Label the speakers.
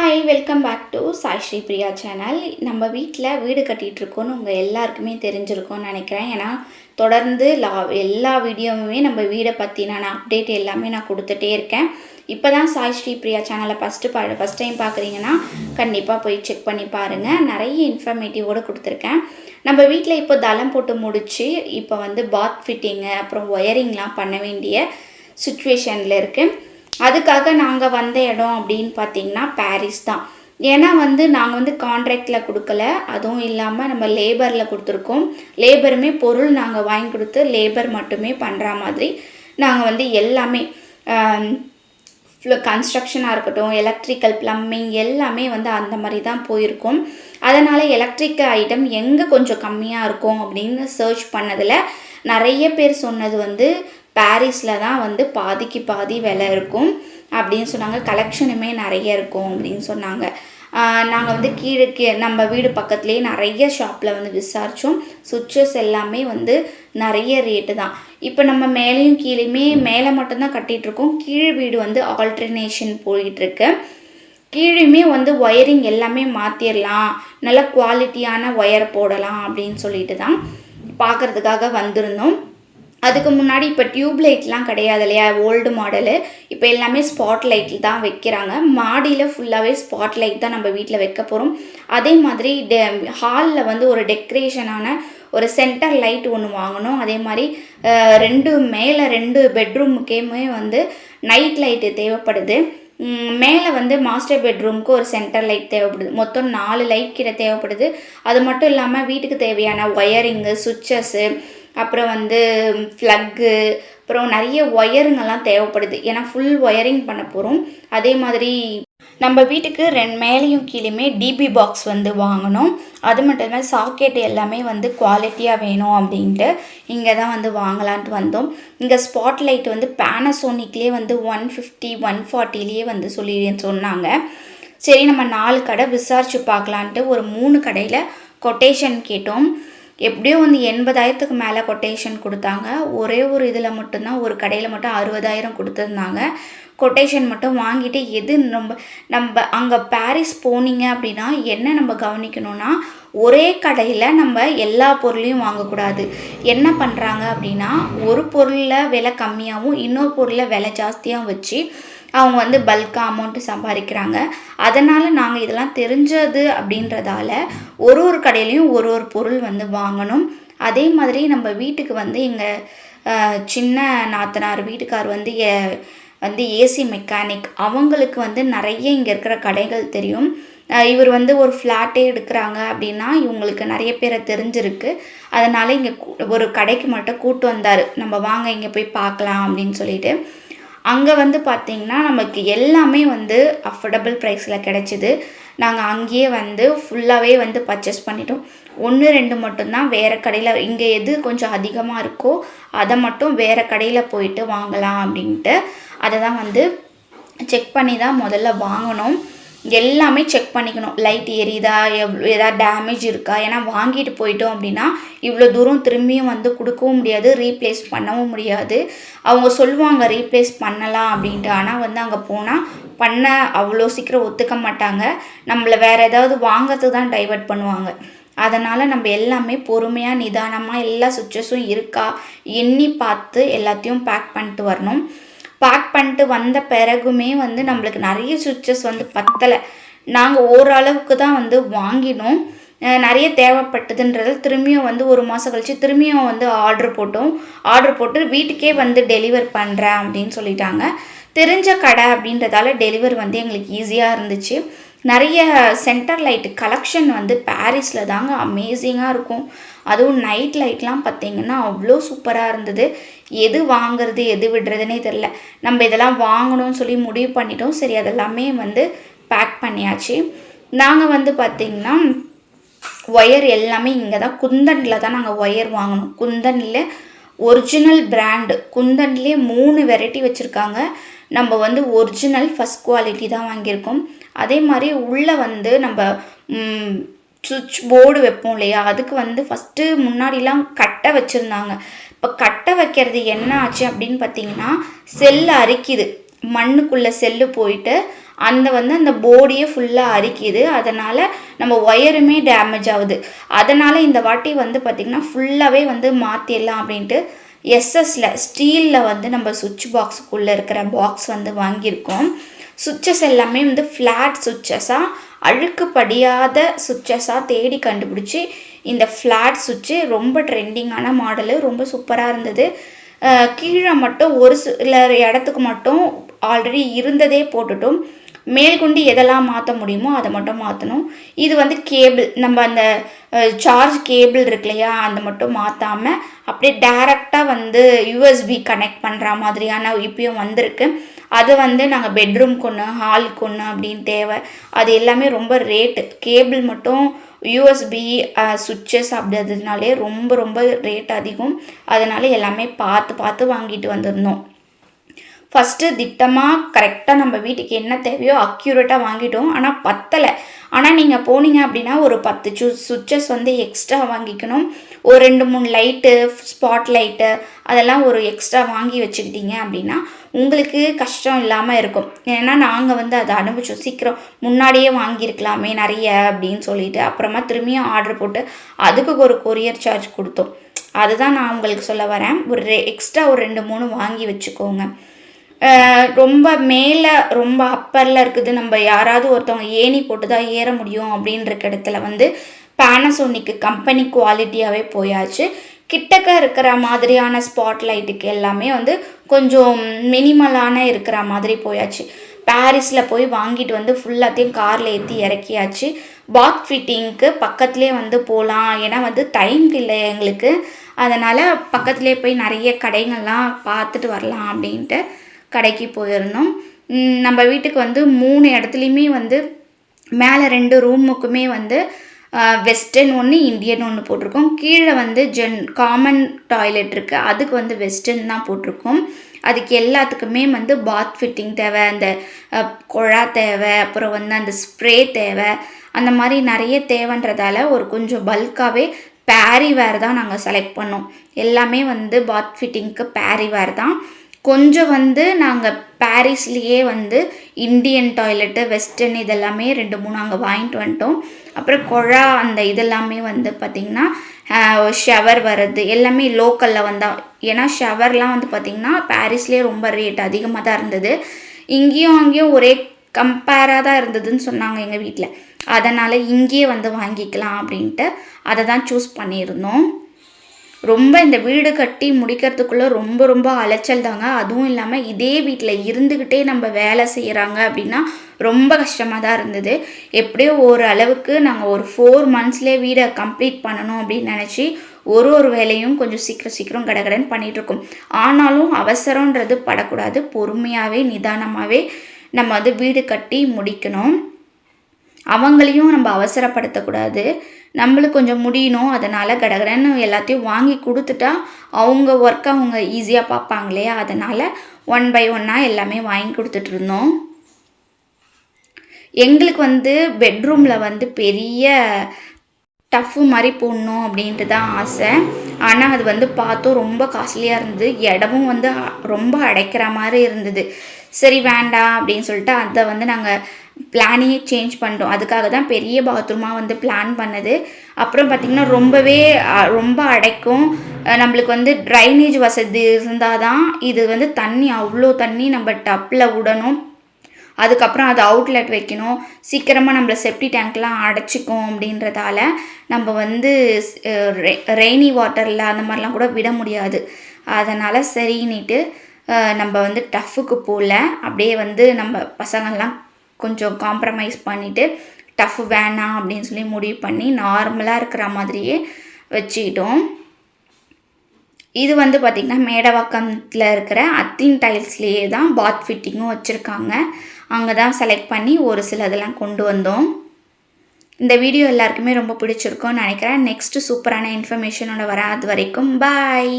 Speaker 1: Hi welcome back to Sai Sri Priya channel. நம்ம வீட்டில் வீடு கட்டிகிட்ருக்கோன்னு உங்கள் எல்லாருக்குமே தெரிஞ்சிருக்கும்னு நினைக்கிறேன். ஏன்னா தொடர்ந்து எல்லா வீடியோவுமே நம்ம வீடை பற்றின அப்டேட் எல்லாமே நான் கொடுத்துட்டே இருக்கேன். இப்போ தான் சாய் ஸ்ரீ பிரியா சேனலை ஃபஸ்ட் டைம் பார்க்குறீங்கன்னா கண்டிப்பாக போய் செக் பண்ணி பாருங்கள். நிறைய இன்ஃபர்மேட்டிவோடு கொடுத்துருக்கேன். நம்ம வீட்டில் இப்போ தளம் போட்டு முடித்து இப்போ பாத் ஃபிட்டிங்கு அப்புறம் ஒயரிங்லாம் பண்ண வேண்டிய சுச்சுவேஷனில் இருக்குது. அதுக்காக நாங்கள் வந்த இடம் அப்படின்னு பார்த்திங்கன்னா பாரிஸ் தான். ஏன்னா நாங்கள் கான்ட்ராக்டில் கொடுக்கல, அதுவும் இல்லாமல் நம்ம லேபரில் கொடுத்துருக்கோம். லேபருமே பொருள் நாங்கள் வாங்கி கொடுத்து லேபர் மட்டுமே பண்ணுற மாதிரி நாங்கள் எல்லாமே கன்ஸ்ட்ரக்ஷனாக இருக்கட்டும், எலக்ட்ரிக்கல் ப்ளம்பிங் எல்லாமே அந்த மாதிரி தான் போயிருக்கோம். அதனால் எலக்ட்ரிக் ஐட்டம் எங்கே கொஞ்சம் கம்மியாக இருக்கும் அப்படின்னு சர்ச் பண்ணதில் நிறைய பேர் சொன்னது பாரிஸில் தான் பாதிக்கு பாதி விலை இருக்கும் அப்படின்னு சொன்னாங்க. கலெக்ஷனுமே நிறைய இருக்கும் அப்படின்னு சொன்னாங்க. நாங்கள் கீழே நம்ம வீடு பக்கத்துலேயே நிறைய ஷாப்பில் விசாரித்தோம். சுவிட்சஸ் எல்லாமே நிறைய ரேட்டு தான். இப்போ நம்ம மேலேயும் கீழேயுமே மேலே மட்டும்தான் கட்டிகிட்ருக்கோம். கீழ் வீடு ஆல்ட்ரனேஷன் போயிட்டுருக்கு. கீழேயுமே ஒயரிங் எல்லாமே மாற்றிடலாம், நல்ல குவாலிட்டியான ஒயர் போடலாம் அப்படின்னு சொல்லிட்டு தான் பார்க்குறதுக்காக வந்திருந்தோம். அதுக்கு முன்னாடி இப்போ டியூப் லைட்லாம் கிடையாது இல்லையா, ஓல்டு மாடலு. இப்போ எல்லாமே ஸ்பாட் லைட்டில் தான் வைக்கிறாங்க. மாடியில் ஃபுல்லாகவே ஸ்பாட் லைட் தான் நம்ம வீட்டில் வைக்க போகிறோம். அதே மாதிரி ஹாலில் ஒரு டெக்கரேஷனான ஒரு சென்டர் லைட் ஒன்று வாங்கணும். அதே மாதிரி மேலே 2 பெட்ரூமுக்கேமே நைட் லைட்டு தேவைப்படுது. மேலே மாஸ்டர் பெட்ரூமுக்கு ஒரு சென்டர் லைட் தேவைப்படுது. மொத்தம் 4 லைட் கிட்ட தேவைப்படுது. அது மட்டும் இல்லாமல் வீட்டுக்கு தேவையான ஒயரிங்கு, சுவிட்சஸ்ஸு, அப்புறம் ஃப்ளக்கு, அப்புறம் நிறைய ஒயருங்கெல்லாம் தேவைப்படுது. ஏன்னா ஃபுல் ஒயரிங் பண்ண போகிறோம். அதே மாதிரி நம்ம வீட்டுக்கு மேலேயும் கீழேயுமே டிபி பாக்ஸ் வாங்கணும். அது மட்டும் இல்லாமல் சாக்கெட் எல்லாமே குவாலிட்டியாக வேணும் அப்படின்ட்டு இங்கே தான் வாங்கலான்ட்டு வந்தோம். இங்கே ஸ்பாட் லைட் பேனசோனிக்லேயே 150 140லேயே சொன்னாங்க. சரி நம்ம 4 கடை விசாரித்து பார்க்கலான்ட்டு ஒரு 3 கடையில் கொட்டேஷன் கேட்டோம். எப்படியும் 80,000க்கு மேலே கொட்டேஷன் கொடுத்தாங்க. ஒரே ஒரு இதில் மட்டும்தான், ஒரு கடையில் மட்டும் 60,000 கொடுத்துருந்தாங்க. கொட்டேஷன் மட்டும் வாங்கிட்டு எது நம்ம அங்கே பாரிஸ் போனீங்க அப்படின்னா என்ன நம்ம கவனிக்கணும்னா, ஒரே கடையில் நம்ம எல்லா பொருளையும் வாங்கக்கூடாது. என்ன பண்ணுறாங்க அப்படின்னா, ஒரு பொருளில் விலை கம்மியாகவும் இன்னொரு பொருளில் விலை ஜாஸ்தியாகவும் வச்சு அவங்க பல்காக அமௌண்ட்டு சம்பாதிக்கிறாங்க. அதனால் நாங்கள் இதெல்லாம் தெரிஞ்சது அப்படின்றதால ஒரு கடையிலையும் ஒரு பொருள் வாங்கணும். அதே மாதிரி நம்ம வீட்டுக்கு எங்கள் சின்ன நாத்தனார் வீட்டுக்கார் ஏசி மெக்கானிக். அவங்களுக்கு நிறைய இங்கே இருக்கிற கடைகள் தெரியும். இவர் ஒரு ஃப்ளாட்டே எடுக்கிறாங்க அப்படின்னா இவங்களுக்கு நிறைய பேரை தெரிஞ்சிருக்கு. அதனால் இங்கே ஒரு கடைக்கு மட்டும் கூப்பிட்டு வந்தார். நம்ம வாங்க இங்கே போய் பார்க்கலாம் அப்படின்னு சொல்லிட்டு. அங்கே பார்த்திங்கன்னா நமக்கு எல்லாமே அஃபோர்டபுள் ப்ரைஸில் கிடச்சிது. நாங்கள் அங்கேயே ஃபுல்லாகவே பர்ச்சேஸ் பண்ணிட்டோம். 1-2 மட்டும்தான் வேறு கடையில், இங்கே எது கொஞ்சம் அதிகமாக இருக்கோ அதை மட்டும் வேறு கடையில் போயிட்டு வாங்கலாம் அப்படின்ட்டு அதை தான் செக் பண்ணி தான் முதல்ல வாங்கணும். எல்லாமே செக் பண்ணிக்கணும். லைட் எரியுதா, ஏதாவது டேமேஜ் இருக்கா. ஏன்னா வாங்கிட்டு போயிட்டோம் அப்படின்னா இவ்வளோ தூரம் திரும்பியும் கொடுக்கவும் முடியாது, ரீப்ளேஸ் பண்ணவும் முடியாது. அவங்க சொல்லுவாங்க ரீப்ளேஸ் பண்ணலாம் அப்படின்ட்டு. ஆனால் அங்கே போனால் பண்ண அவ்வளோ சீக்கிரம் ஒத்துக்க மாட்டாங்க. நம்மளை வேறு ஏதாவது வாங்கிறதுக்கு தான் டைவர்ட் பண்ணுவாங்க. அதனால் நம்ம எல்லாமே பொறுமையாக நிதானமாக எல்லா சுவிட்சஸும் இருக்கா எண்ணி பார்த்து எல்லாத்தையும் பேக் பண்ணிட்டு வரணும். பேக் பண்ணிட்டு வந்த பிறகுமே நம்மளுக்கு நிறைய சுவிட்சஸ் பத்தலை. நாங்கள் ஓரளவுக்கு தான் வாங்கினோம். நிறைய தேவைப்பட்டதுன்றது திரும்பியும் 1 மாதம் கழித்து திரும்பியும் ஆர்டர் போட்டோம். ஆர்டர் போட்டு வீட்டுக்கே டெலிவர் பண்ணுறேன் அப்படின்னு சொல்லிட்டாங்க. தெரிஞ்ச கடை அப்படின்றதால டெலிவர் எங்களுக்கு ஈஸியாக இருந்துச்சு. நிறைய சென்டர் லைட்டு கலெக்ஷன் பாரிஸில் தாங்க அமேசிங்காக இருக்கும். அதுவும் நைட் லைட்லாம் பார்த்திங்கன்னா அவ்வளோ சூப்பராக இருந்தது. எது வாங்குறது எது விடுறதுனே தெரில. நம்ம இதெல்லாம் வாங்கணும்னு சொல்லி முடிவு பண்ணிட்டோம். சரி அதெல்லாமே பேக் பண்ணியாச்சு. நாங்கள் பார்த்திங்கன்னா ஒயர் எல்லாமே இங்கே தான் குந்தனில் தான் நாங்கள் ஒயர் வாங்கணும். குந்தனில் ஒரிஜினல் பிராண்டு. குந்தன்லேயே 3 வெரைட்டி வச்சுருக்காங்க. நம்ம ஒரிஜினல் ஃபஸ்ட் குவாலிட்டி தான் வாங்கியிருக்கோம். அதே மாதிரி உள்ளே நம்ம சுவிட்ச் போர்டு வைப்போம் இல்லையா, அதுக்கு ஃபஸ்ட்டு முன்னாடிலாம் கட்டை வச்சுருந்தாங்க. இப்போ கட்டை வைக்கிறது என்ன ஆச்சு அப்படின்னு பார்த்திங்கன்னா செல்லு அரிக்குது. மண்ணுக்குள்ளே செல்லு போயிட்டு அந்த போர்டையே ஃபுல்லாக அரிக்குது. அதனால் நம்ம ஒயருமே டேமேஜ் ஆகுது. அதனால் இந்த வாட்டி வந்து பார்த்திங்கன்னா ஃபுல்லாகவே வந்து மாற்றிடலாம் அப்படின்ட்டு எஸ்எஸ்ல ஸ்டீலில் வந்து நம்ம சுவிட்ச் பாக்ஸுக்குள்ளே இருக்கிற பாக்ஸ் வந்து வாங்கியிருக்கோம். சுவிட்சஸ் எல்லாமே வந்து ஃப்ளாட் சுவிட்சஸாக, அழுக்கு படியாத சுவிட்சஸாக தேடி கண்டுபிடிச்சி இந்த ஃப்ளாட் சுவிட்சு ரொம்ப ட்ரெண்டிங்கான மாடலு, ரொம்ப சூப்பராக இருந்தது. கீழே மட்டும் ஒரு சில இடத்துக்கு மட்டும் ஆல்ரெடி இருந்ததே போட்டுட்டோம். மேல்கொண்டு எதெல்லாம் மாற்ற முடியுமோ அதை மட்டும் மாற்றணும். இது வந்து கேபிள், நம்ம அந்த சார்ஜ் கேபிள் இருக்கு இல்லையா, அந்த மட்டும் மாற்றாமல் அப்படியே டைரெக்டாக வந்து யூஎஸ்பி கனெக்ட் பண்ணுற மாதிரியான இப்பயும் வந்திருக்கு. அது வந்து நாங்கள் பெட்ரூம்க்கு ஒன்று, ஹாலுக்கு ஒன்று அப்படின்னு தேவை. அது எல்லாமே ரொம்ப ரேட்டு. கேபிள் மட்டும் யூஎஸ்பி சுவிட்சஸ் அப்படின்றதுனாலே ரொம்ப ரொம்ப ரேட் அதிகம். அதனால் எல்லாமே பார்த்து வாங்கிட்டு வந்திருந்தோம். ஃபஸ்ட்டு திட்டமாக கரெக்டாக நம்ம வீட்டுக்கு என்ன தேவையோ அக்யூரேட்டாக வாங்கிட்டோம். ஆனால் பத்தலை. ஆனால் நீங்கள் போனீங்க அப்படின்னா ஒரு 10 சுவிட்சஸ் வந்து எக்ஸ்ட்ரா வாங்கிக்கணும். ஒரு 2-3 லைட்டு, ஸ்பாட் லைட்டு அதெல்லாம் ஒரு எக்ஸ்ட்ரா வாங்கி வச்சுக்கிட்டீங்க அப்படின்னா உங்களுக்கு கஷ்டம் இல்லாமல் இருக்கும். ஏன்னா நாங்கள் வந்து அதை அனுபவிச்சோம். சீக்கிரம் முன்னாடியே வாங்கியிருக்கலாமே நிறைய அப்படின்னு சொல்லிட்டு அப்புறமா திரும்பியும் ஆர்டர் போட்டு அதுக்கு ஒரு கொரியர் சார்ஜ் கொடுத்தோம். அதுதான் நான் உங்களுக்கு சொல்ல வரேன். எக்ஸ்ட்ரா ஒரு 2-3 வாங்கி வச்சுக்கோங்க. ரொம்ப மேலே ரொம்ப அப்பரில் இருக்குது, நம்ம யாராவது ஒருத்தவங்க ஏணி போட்டு தான் ஏற முடியும் அப்படின்ற இடத்துல வந்து பேனசோனிக்கு கம்பெனி குவாலிட்டியாகவே போயாச்சு. கிட்டக்க இருக்கிற மாதிரியான ஸ்பாட் லைட்டுக்கு எல்லாமே வந்து கொஞ்சம் மினிமலான இருக்கிற மாதிரி போயாச்சு. பாரிஸில் போய் வாங்கிட்டு வந்து ஃபுல்லாத்தையும் காரில் ஏற்றி இறக்கியாச்சு. பாத் ஃபிட்டிங்க்கு பக்கத்துலேயே வந்து போகலாம். ஏன்னா வந்து டைம் இல்லை எங்களுக்கு. அதனால் பக்கத்துலேயே போய் நிறைய கடைகள்லாம் பார்த்துட்டு வரலாம் அப்படின்ட்டு கடைக்கு போயிருந்தோம். நம்ம வீட்டுக்கு வந்து 3 இடத்துலையுமே வந்து மேலே 2 ரூமுக்குமே வந்து வெஸ்டர்ன் ஒன்று, இந்தியன் ஒன்று போட்டிருக்கோம். கீழே வந்து காமன் டாய்லெட் இருக்குது, அதுக்கு வந்து வெஸ்டர்ன் தான் போட்டிருக்கோம். அதுக்கு எல்லாத்துக்குமே வந்து பாத் ஃபிட்டிங் தேவை, அந்த குழா தேவை, அப்புறம் வந்து அந்த ஸ்ப்ரே தேவை, அந்த மாதிரி நிறைய தேவைன்றதால ஒரு கொஞ்சம் பல்காகவே பேரி வேர் தான் நாங்கள் செலக்ட் பண்ணோம். எல்லாமே வந்து பாத் ஃபிட்டிங்க்கு பேரி வேர் தான். கொஞ்சம் வந்து நாங்கள் பாரிஸ்லேயே வந்து இந்தியன் டாய்லெட்டு, வெஸ்டர்ன் இதெல்லாமே 2-3 அங்கே வாங்கிட்டு வந்துட்டோம். அப்புறம் குழா அந்த இதெல்லாமே வந்து பார்த்திங்கன்னா ஷவர் வர்றது எல்லாமே லோக்கலில் வந்தால். ஏன்னா ஷவர்லாம் வந்து பார்த்திங்கன்னா பாரிஸ்லேயே ரொம்ப ரேட் அதிகமாக தான் இருந்தது. இங்கேயும் அங்கேயும் ஒரே கம்பேராக தான் இருந்ததுன்னு சொன்னாங்க எங்கள் வீட்டில். அதனால் இங்கேயே வந்து வாங்கிக்கலாம் அப்படின்ட்டு அதை தான் சூஸ் பண்ணியிருந்தோம். ரொம்ப இந்த வீடு கட்டி முடிக்கிறதுக்குள்ளே ரொம்ப அலைச்சல் தாங்க. அதுவும் இல்லாமல் இதே வீட்டில் இருந்துக்கிட்டே நம்ம வேலை செய்கிறாங்க அப்படின்னா ரொம்ப கஷ்டமாக தான் இருந்தது. எப்படியோ ஒரு அளவுக்கு நாங்கள் ஒரு 4 மந்த்ஸ்லேயே வீடை கம்ப்ளீட் பண்ணணும் அப்படின்னு நினச்சி ஒரு வேலையும் கொஞ்சம் சீக்கிரம் கடகடன்னு பண்ணிகிட்ருக்கோம். ஆனாலும் அவசரன்றது படக்கூடாது. பொறுமையாகவே நிதானமாகவே நம்ம வந்து வீடு கட்டி முடிக்கணும். அவங்களையும் நம்ம அவசரப்படுத்தக்கூடாது. நம்மளுக்கு கொஞ்சம் முடியணும். அதனால் கடகடன்னு எல்லாத்தையும் வாங்கி கொடுத்துட்டா அவங்க ஒர்க்கை அவங்க ஈஸியாக பார்ப்பாங்க இல்லையா. அதனால் 1 by 1 எல்லாமே வாங்கி கொடுத்துட்ருந்தோம். எங்களுக்கு வந்து பெட்ரூமில் வந்து பெரிய டஃப்பு மாதிரி போடணும் அப்படின்ட்டு தான் ஆசை. ஆனால் அது வந்து பார்த்தோம் ரொம்ப காஸ்ட்லியாக இருந்தது. இடமும் வந்து ரொம்ப அடைக்கிற மாதிரி இருந்தது. சரி வேண்டாம் அப்படின்னு சொல்லிட்டு அதை வந்து நாங்கள் பிளானையே சேஞ்ச் பண்ணிட்டோம். அதுக்காக தான் பெரிய பாத்ரூமாக வந்து பிளான் பண்ணது. அப்புறம் பார்த்திங்கன்னா ரொம்ப அடைக்கும். நம்மளுக்கு வந்து ட்ரைனேஜ் வசதி இருந்தால் தான் இது வந்து அவ்வளோ தண்ணி நம்ம டப்பில் விடணும். அதுக்கப்புறம் அது அவுட்லெட் வைக்கணும். சீக்கிரமாக நம்மளை செப்டி டேங்க்லாம் அடைச்சிக்கும் அப்படின்றதால நம்ம வந்து ரெய்னி வாட்டரில் அந்த மாதிரிலாம் கூட விட முடியாது. அதனால் சரின்னுட்டு நம்ம வந்து டஃப்புக்கு போகல. அப்படியே வந்து நம்ம பசங்கள்லாம் கொஞ்சம் காம்ப்ரமைஸ் பண்ணிவிட்டு டஃப் வேணாம் அப்படின்னு சொல்லி முடிவு பண்ணி நார்மலாக இருக்கிற மாதிரியே வச்சுக்கிட்டோம். இது வந்து பார்த்திங்கன்னா மேடவாக்கத்தில் இருக்கிற அத்தின் டைல்ஸ்லேயே தான் பாத் ஃபிட்டிங்கும் வச்சுருக்காங்க. அங்கே தான் செலக்ட் பண்ணி ஒரு சிலதெல்லாம் கொண்டு வந்தோம். இந்த வீடியோ எல்லாருக்குமே ரொம்ப பிடிச்சிருக்கும்னு நினைக்கிறேன். நெக்ஸ்ட்டு சூப்பரான இன்ஃபர்மேஷனோட வரேன். அது வரைக்கும் பாய்.